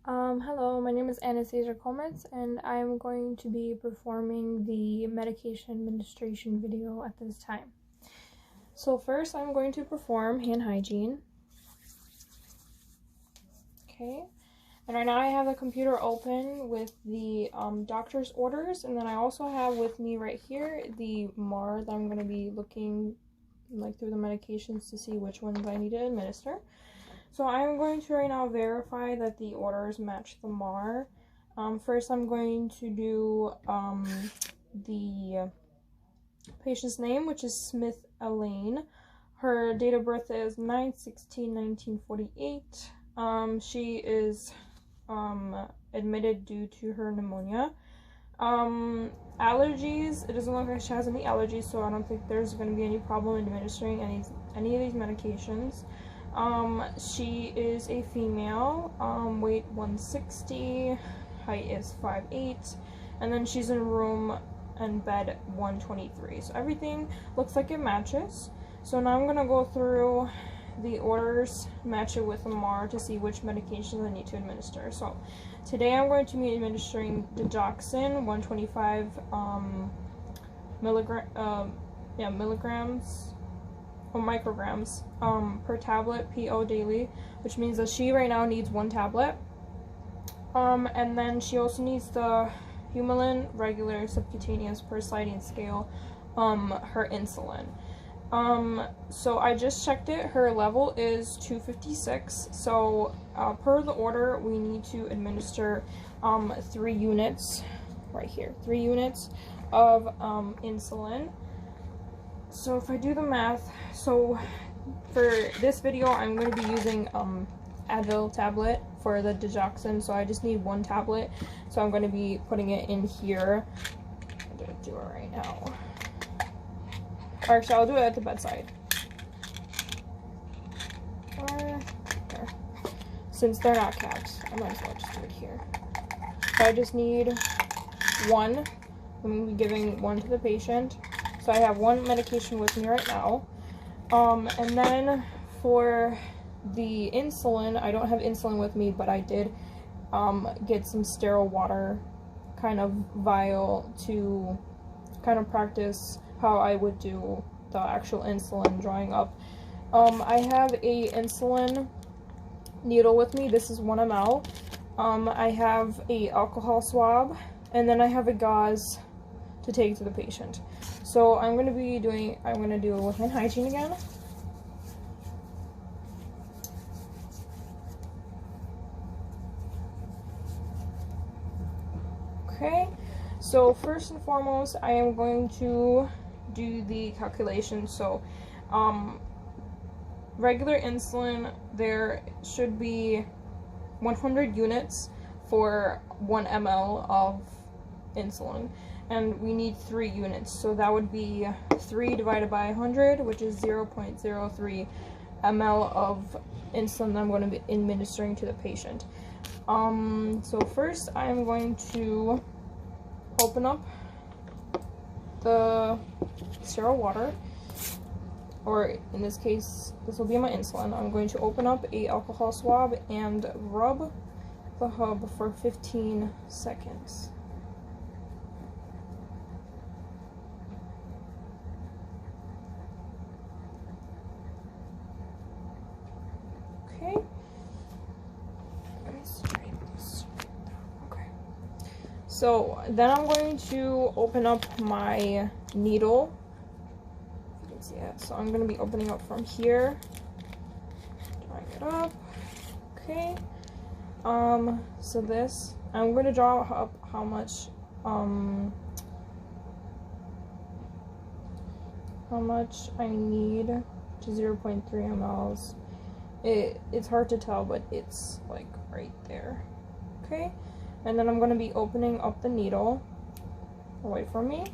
Hello, my name is Anastasia Comets, and I'm going to be performing the medication administration video at this time. So first, I'm going to perform hand hygiene. Okay, and right now I have the computer open with the doctor's orders, and then I also have with me right here the MAR that I'm going to be looking through the medications to see which ones I need to administer. So I'm going to right now verify that the orders match the MAR. First, I'm going to do the patient's name, which is Smith Elaine. Her date of birth is 9/16/1948. She is admitted due to her pneumonia. Allergies, it doesn't look like she has any allergies, so I don't think there's going to be any problem administering any of these medications. She is a female, weight 160, height is 5'8", and then she's in room and bed 123. So everything looks like it matches. So now I'm going to go through the orders, match it with the MAR to see which medications I need to administer. So today I'm going to be administering Digoxin, 125 milligrams or micrograms per tablet PO daily, which means that she right now needs 1 tablet. And then she also needs the Humulin regular subcutaneous per sliding scale, her insulin. So I just checked it, her level is 256, so per the order we need to administer 3 units right here, 3 units of insulin. So if I do the math, so for this video I'm going to be using Advil tablet for the Digoxin, so I just need 1 tablet, so I'm going to be putting it in here. I'm going to do it right now. Or actually, I'll do it at the bedside. Or there. Since they're not capped, I might as well just do it here. So I just need 1. I'm going to be giving 1 to the patient. So I have 1 medication with me right now. And then for the insulin, I don't have insulin with me, but I did get some sterile water kind of vial to kind of practice how I would do the actual insulin drawing up. I have a insulin needle with me. This is 1 ml. I have a alcohol swab, and then I have a gauze to take to the patient. So I'm going to do hand hygiene again. Okay, so first and foremost, I am going to do the calculation. So regular insulin, there should be 100 units for 1 ml of insulin, and we need 3 units, so that would be 3 divided by 100, which is 0.03 ml of insulin that I'm going to be administering to the patient. So first I'm going to open up the sterile water, or in this case, this will be my insulin. I'm going to open up a alcohol swab and rub the hub for 15 seconds. Okay. Let me straighten this. Okay. So then I'm going to open up my needle. You can see it. So I'm going to be opening up from here, drawing it up. Okay. So this, I'm going to draw up how much I need to 0.3 mLs. It's hard to tell, but it's like right there. Okay, and then I'm going to be opening up the needle away from me.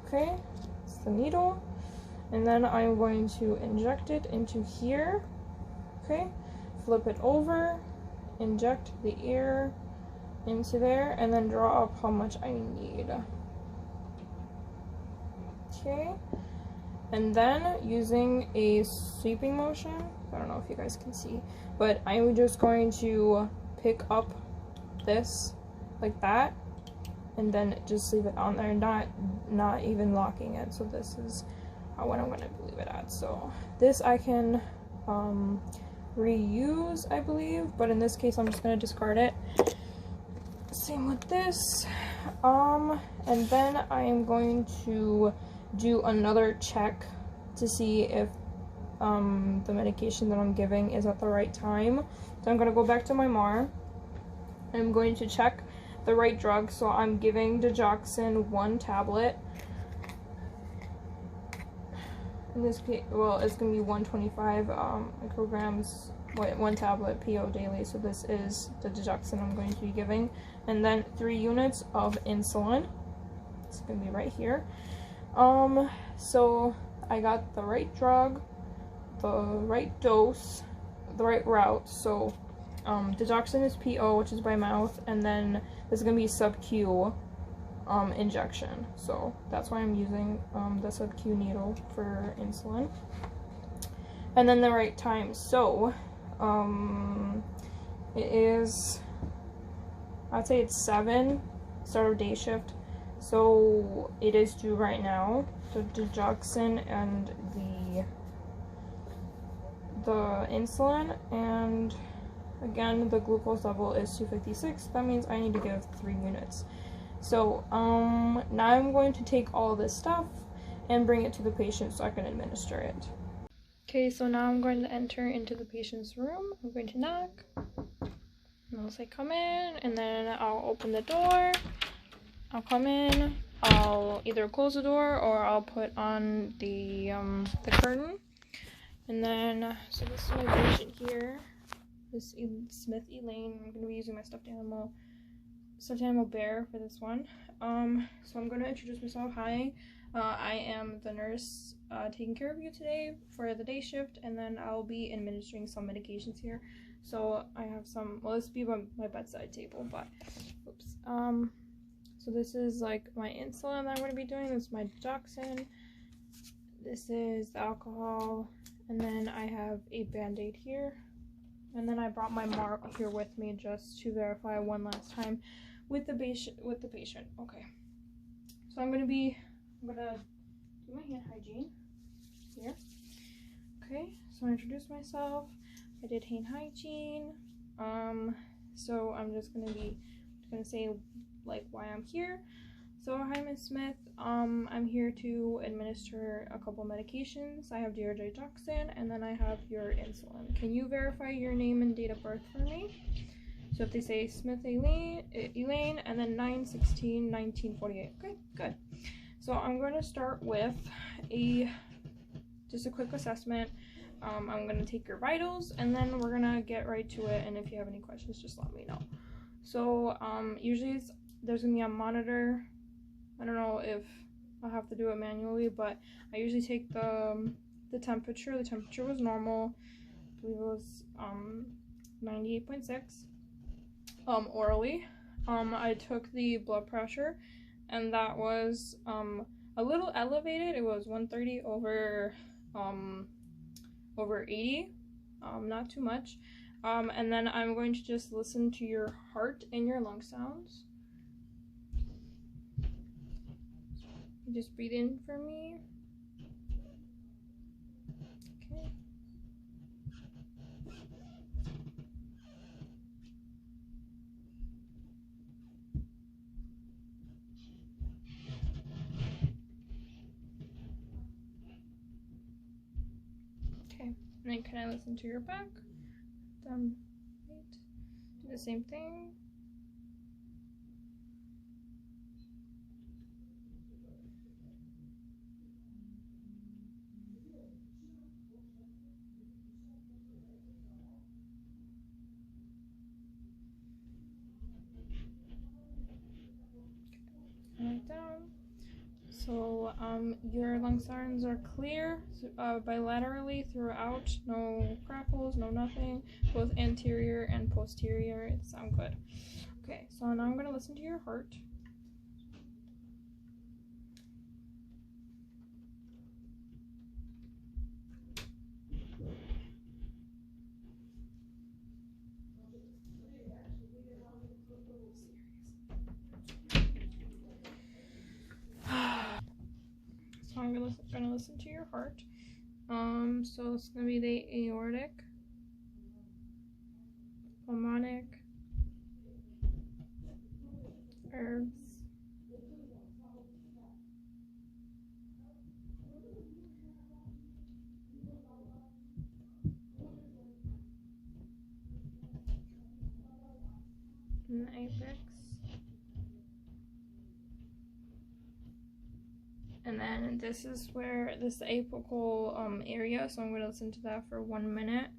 Okay, it's the needle, and then I'm going to inject it into here. Okay, flip it over, inject the air into there, and then draw up how much I need. Okay, and then using a sweeping motion, I don't know if you guys can see, but I'm just going to pick up this like that, and then just leave it on there, not even locking it. So this is what I'm gonna leave it at. So this I can reuse, I believe, but in this case I'm just gonna discard it. Same with this. And then I am going to do another check to see if the medication that I'm giving is at the right time. So I'm gonna go back to my MAR. I'm going to check the right drug. So I'm giving Digoxin 1 tablet. In this case, well, it's gonna be 125 micrograms, 1 tablet PO daily. So this is the Digoxin I'm going to be giving, and then 3 units of insulin. It's gonna be right here. So I got the right drug, the right dose, the right route. So Digoxin is PO, which is by mouth, and then this is gonna be sub-Q injection. So that's why I'm using the sub-Q needle for insulin. And then the right time. So it is, I'd say it's 7, start of day shift. So it is due right now. The Digoxin and the insulin, and again the glucose level is 256. That means I need to give 3 units. So now I'm going to take all this stuff and bring it to the patient so I can administer it. Okay, so now I'm going to enter into the patient's room. I'm going to knock, and I'll say come in, and then I'll open the door. I'll come in, I'll either close the door or I'll put on the curtain. And then, so this is my patient here, this Smith Elaine. I'm going to be using my stuffed animal bear for this one. So I'm going to introduce myself. Hi, I am the nurse taking care of you today for the day shift, and then I'll be administering some medications here. So I have some, well, this will be my bedside table, but oops. So this is like my insulin that I'm going to be doing. This is my Digoxin. This is the alcohol, and then I have a band-aid here. And then I brought my MAR here with me just to verify one last time with the patient. Okay. So I'm gonna do my hand hygiene here. Okay. So I introduced myself. I did hand hygiene. So I'm just gonna say like why I'm here. So hi, Ms. Smith. I'm here to administer a couple medications. I have your Digoxin, and then I have your insulin. Can you verify your name and date of birth for me? So if they say Smith Elaine, and then 9/16/1948. Okay, good. So I'm going to start with just a quick assessment. I'm going to take your vitals, and then we're going to get right to it. And if you have any questions, just let me know. So usually there's going to be a monitor. I don't know if I'll have to do it manually, but I usually take the temperature. The temperature was normal. I believe it was 98.6 orally. I took the blood pressure, and that was a little elevated. It was 130 over 80, not too much. And then I'm going to just listen to your heart and your lung sounds. Just breathe in for me. Okay. Okay. And then can I listen to your back? Right. Do the same thing. Right down. So your lung sounds are clear bilaterally throughout. No crackles, no nothing. Both anterior and posterior. It sound good. Okay, so now I'm gonna listen to your heart. I'm gonna listen to your heart. So it's gonna be the aortic, pulmonic, herbs, and the apex. And then this is where this is the apical area, so I'm going to listen to that for 1 minute.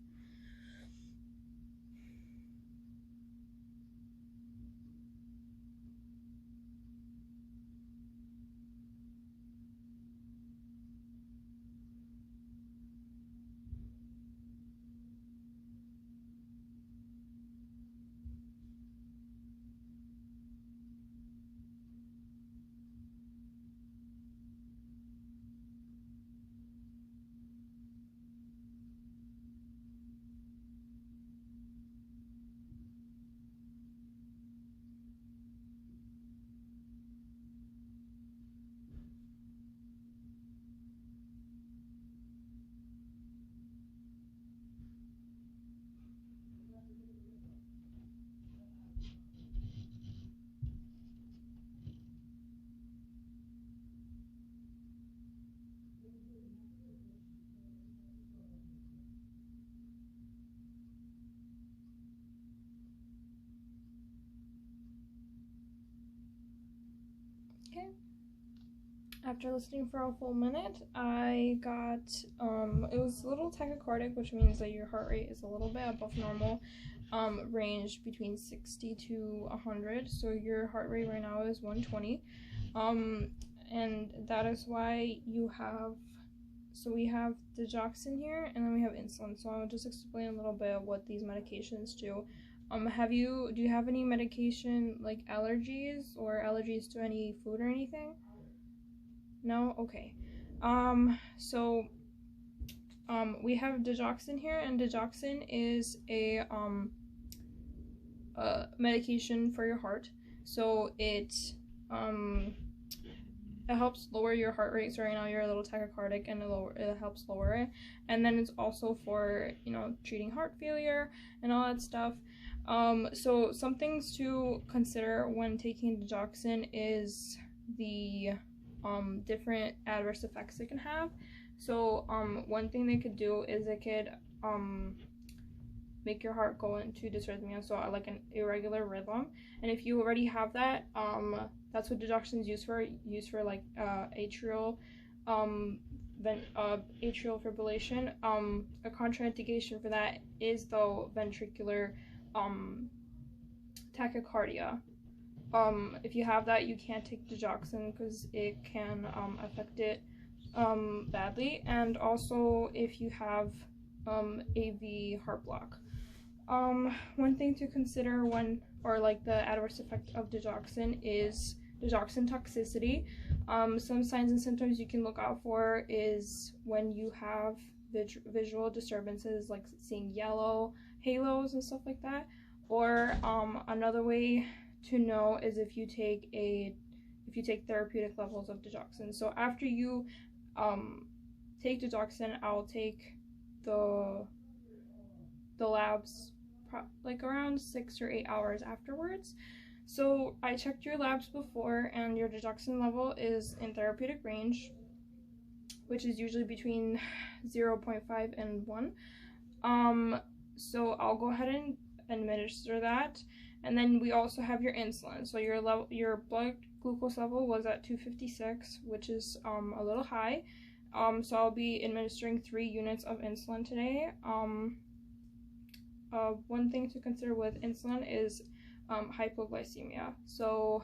Okay. After listening for a full minute, I got, it was a little tachycardic, which means that your heart rate is a little bit above normal, range between 60 to 100. So your heart rate right now is 120. And that is why you have, so we have Digoxin here, and then we have insulin. So I'll just explain a little bit of what these medications do. Do you have any medication, like allergies or allergies to any food or anything? No? Okay. We have Digoxin here, and Digoxin is a medication for your heart. So it helps lower your heart rate. So right now you're a little tachycardic, and it helps lower it. And then it's also for, treating heart failure and all that stuff. So some things to consider when taking Digoxin is the different adverse effects it can have. So one thing they could do is it could make your heart go into dysrhythmia, so like an irregular rhythm. And if you already have that, that's what Digoxin is used for like atrial fibrillation. A contraindication for that is though ventricular tachycardia. If you have that, you can't take Digoxin because it can affect it badly. And also if you have AV heart block. One thing to consider the adverse effect of Digoxin is Digoxin toxicity. Some signs and symptoms you can look out for is when you have visual disturbances, like seeing yellow halos and stuff like that. Or another way to know is if you take therapeutic levels of Digoxin. So after you take Digoxin, I'll take the labs like around 6 or 8 hours afterwards. So I checked your labs before, and your Digoxin level is in therapeutic range, which is usually between 0.5 and 1. So I'll go ahead and administer that. And then we also have your insulin. So your blood glucose level was at 256, which is a little high. So I'll be administering 3 units of insulin today. One thing to consider with insulin is hypoglycemia. So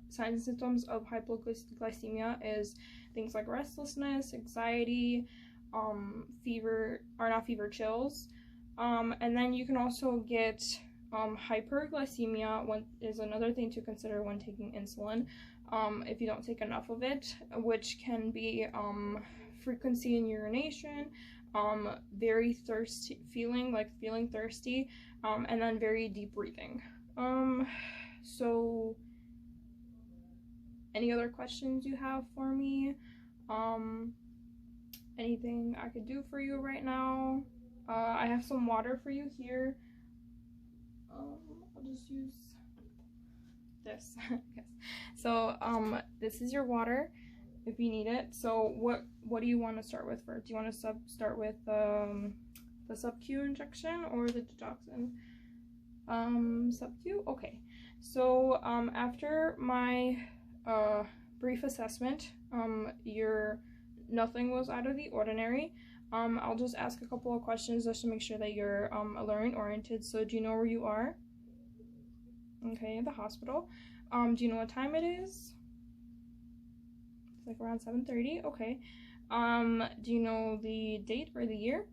signs and symptoms of hypoglycemia is things like restlessness, anxiety, chills. And then you can also get hyperglycemia. Is another thing to consider when taking insulin, if you don't take enough of it, which can be frequency in urination, very feeling thirsty, and then very deep breathing. So any other questions you have for me? Anything I could do for you right now? I have some water for you here. I'll just use this. Yes. So this is your water if you need it. So what do you want to start with first? Do you want to start with the sub-Q injection or the digoxin? Sub-Q? Okay. So after my brief assessment, nothing was out of the ordinary. I'll just ask a couple of questions just to make sure that you're learning oriented. So do you know where you are? Okay, the hospital. Do you know what time it is? It's like around 7:30. Okay. Do you know the date or the year?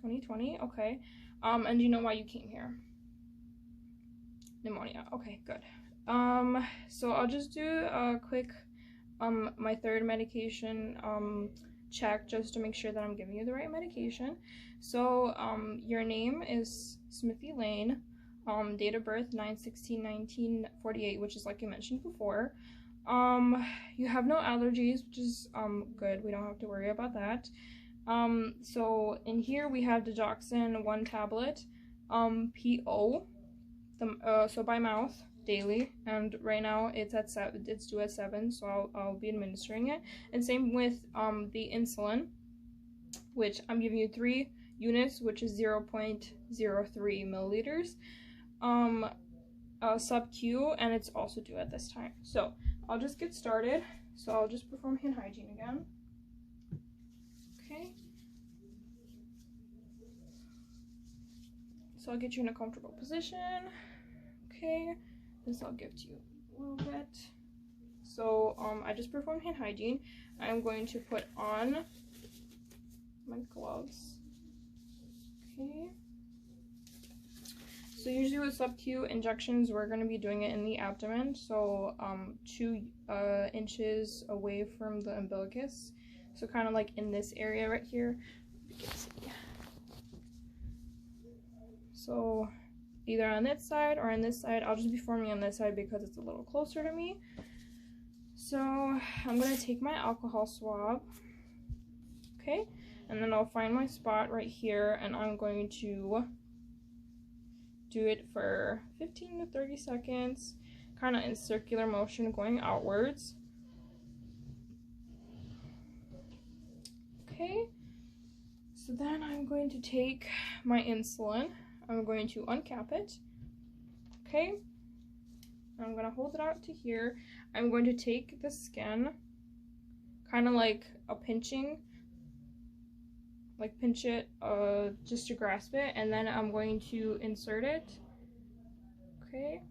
2020. Okay. And do you know why you came here? Pneumonia. Okay, good. So I'll just do a quick my third medication check just to make sure that I'm giving you the right medication. So your name is Smithy Lane, date of birth 9/16/1948, which is like you mentioned before. You have no allergies, which is good. We don't have to worry about that. So in here we have digoxin 1 tablet, PO, so by mouth daily, and right now it's at 7, it's due at 7, so I'll be administering it. And same with the insulin, which I'm giving you 3 units, which is 0.03 milliliters, sub-Q, and it's also due at this time. So I'll just get started. So I'll just perform hand hygiene again. Okay. So I'll get you in a comfortable position. Okay. This I'll give to you a little bit. So I just performed hand hygiene. I'm going to put on my gloves. Okay. So usually with sub-Q injections, we're going to be doing it in the abdomen, so 2 inches away from the umbilicus. So kind of like in this area right here. You can see. So either on this side or on this side. I'll just be forming on this side because it's a little closer to me. So I'm going to take my alcohol swab. Okay. And then I'll find my spot right here, and I'm going to do it for 15 to 30 seconds, kind of in circular motion going outwards. Okay, so then I'm going to take my insulin. I'm going to uncap it. Okay, I'm going to hold it out to here. I'm going to take the skin, kind of like a pinching, like pinch it just to grasp it, and then I'm going to insert it. Okay,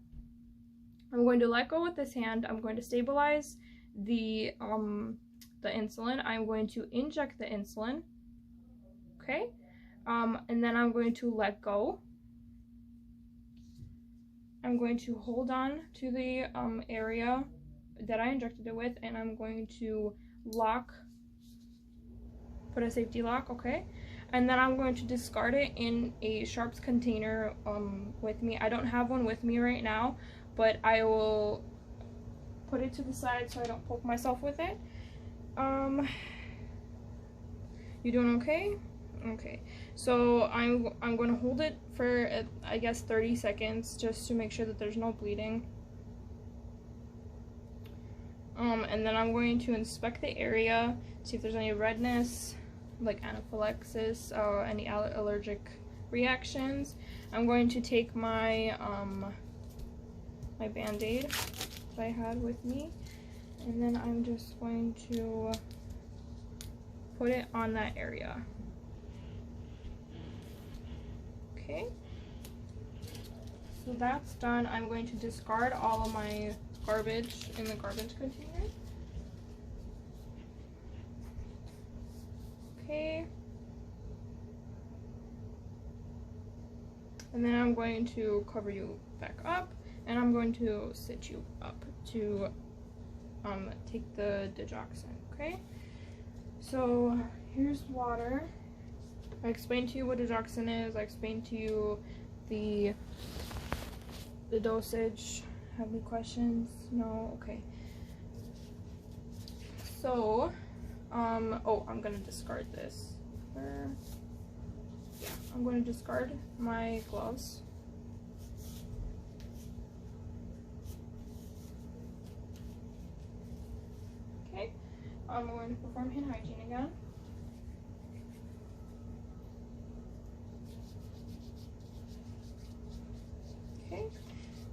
I'm going to let go with this hand. I'm going to stabilize the insulin. I'm going to inject the insulin. Okay, and then I'm going to let go. I'm going to hold on to the area that I injected it with, and I'm going to lock, put a safety lock, okay? And then I'm going to discard it in a sharps container with me. I don't have one with me right now, but I will put it to the side so I don't poke myself with it. You doing okay? Okay, so I'm going to hold it for I guess 30 seconds just to make sure that there's no bleeding. And then I'm going to inspect the area, see if there's any redness, like anaphylaxis, any allergic reactions. I'm going to take my my band-aid that I had with me, and then I'm just going to put it on that area. Okay, so that's done. I'm going to discard all of my garbage in the garbage container. Okay, and then I'm going to cover you back up, and I'm going to sit you up to take the digoxin. Okay, so here's water. I explained to you what digoxin is. I explained to you the dosage. Have any questions? No? Okay. So, oh, I'm gonna discard this. Yeah, I'm going to discard my gloves. Okay, I'm going to perform hand hygiene again. Okay,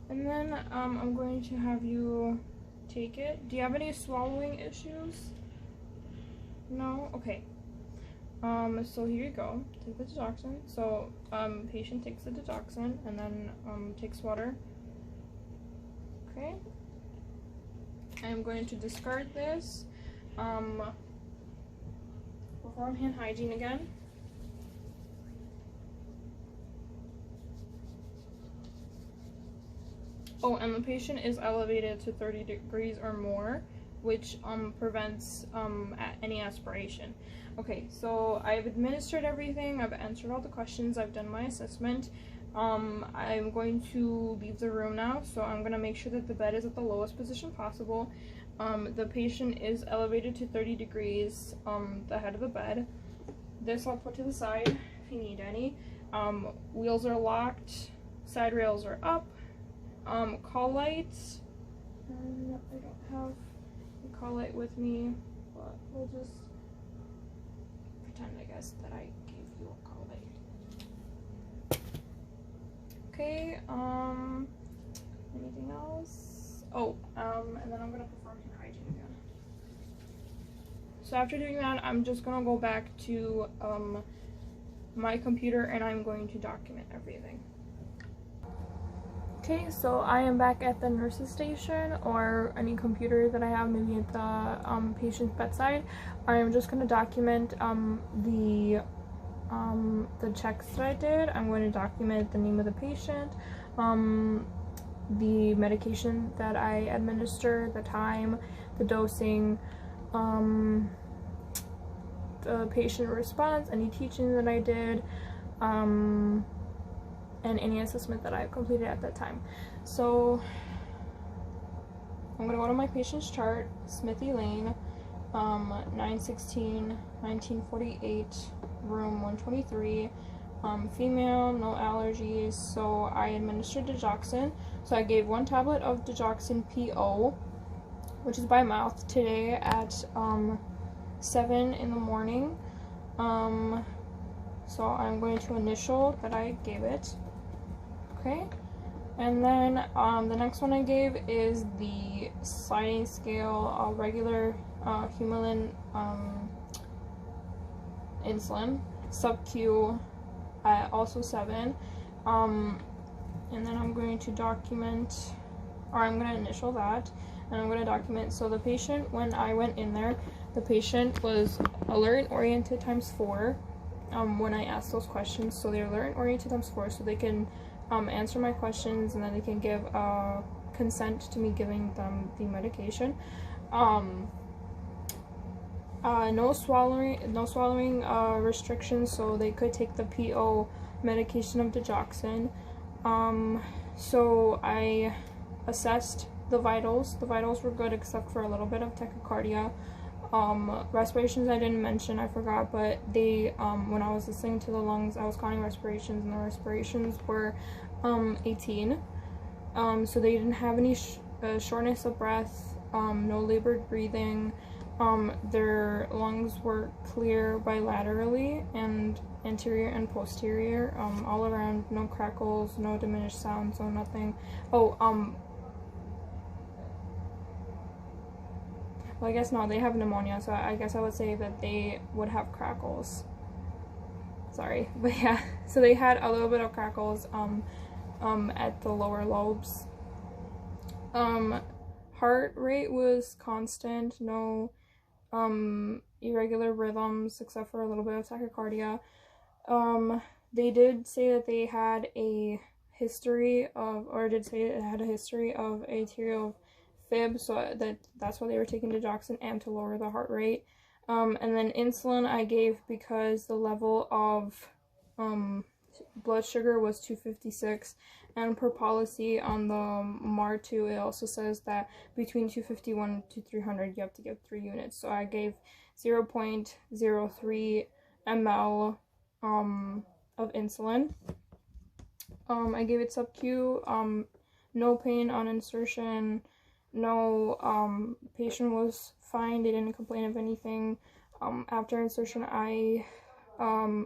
and then I'm going to have you take it. Do you have any swallowing issues? No? Okay. So here you go. Take the Digoxin. So, patient takes the Digoxin and then, takes water. Okay. I'm going to discard this. Perform hand hygiene again. Oh, and the patient is elevated to 30 degrees or more, which prevents any aspiration. Okay, so I've administered everything, I've answered all the questions, I've done my assessment. I'm going to leave the room now, so I'm going to make sure that the bed is at the lowest position possible. The patient is elevated to 30 degrees, the head of the bed. This I'll put to the side if you need any. Wheels are locked, side rails are up. Call lights. I don't have a call light with me, but we'll just pretend, I guess, that I gave you a call light. Okay, anything else? Oh, and then I'm gonna perform hand hygiene again. So after doing that, I'm just gonna go back to, my computer and I'm going to document everything. Okay, so I am back at the nurse's station or any computer that I have, maybe at the patient's bedside. I'm just going to document the checks that I did. I'm going to document the name of the patient, the medication that I administered, the time, the dosing, the patient response, any teaching that I did, and any assessment that I completed at that time. So I'm gonna go to my patient's chart, Smithy Lane, 9/16/1948, room 123, female, no allergies. So I administered Digoxin. So I gave 1 tablet of Digoxin PO, which is by mouth, today at 7 in the morning. So I'm going to initial that I gave it. Okay, and then the next one I gave is the sliding scale regular Humulin insulin sub-Q at also 7. And then I'm going to document, or I'm going to initial that, and I'm going to document. So the patient, when I went in there, the patient was alert and oriented ×4 when I asked those questions. So they're alert and oriented ×4, so they can answer my questions, and then they can give consent to me giving them the medication. No swallowing restrictions, so they could take the PO medication of Digoxin. So I assessed the vitals. The vitals were good except for a little bit of tachycardia. Respirations I didn't mention, I forgot, but they, when I was listening to the lungs, I was counting respirations, and the respirations were 18. So they didn't have any shortness of breath, no labored breathing. Their lungs were clear bilaterally and anterior and posterior, all around, no crackles, no diminished sounds, no nothing. Oh, well, I guess no, they have pneumonia, so I guess I would say that they would have crackles. Sorry, but yeah, so they had a little bit of crackles at the lower lobes. Heart rate was constant, no irregular rhythms except for a little bit of tachycardia. They did say that they had a history of, or did say it had a history of atrial fib, so that's why they were taking Digoxin and to lower the heart rate. And then insulin I gave because the level of blood sugar was 256, and per policy on the MAR2 it also says that between 251 to 300 you have to give 3 units. So I gave 0.03 ml of insulin. I gave it sub-Q, no pain on insertion, no, patient was fine, they didn't complain of anything. After insertion, I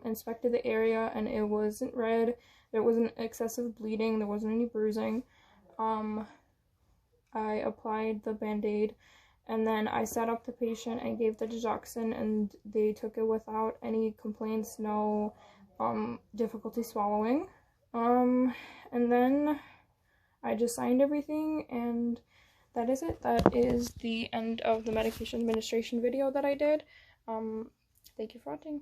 inspected the area and it wasn't red, there wasn't excessive bleeding, there wasn't any bruising. I applied the band-aid, and then I sat up the patient and gave the Digoxin, and they took it without any complaints, no difficulty swallowing. And then I just signed everything, and that is it. That is the end of the medication administration video that I did. Thank you for watching.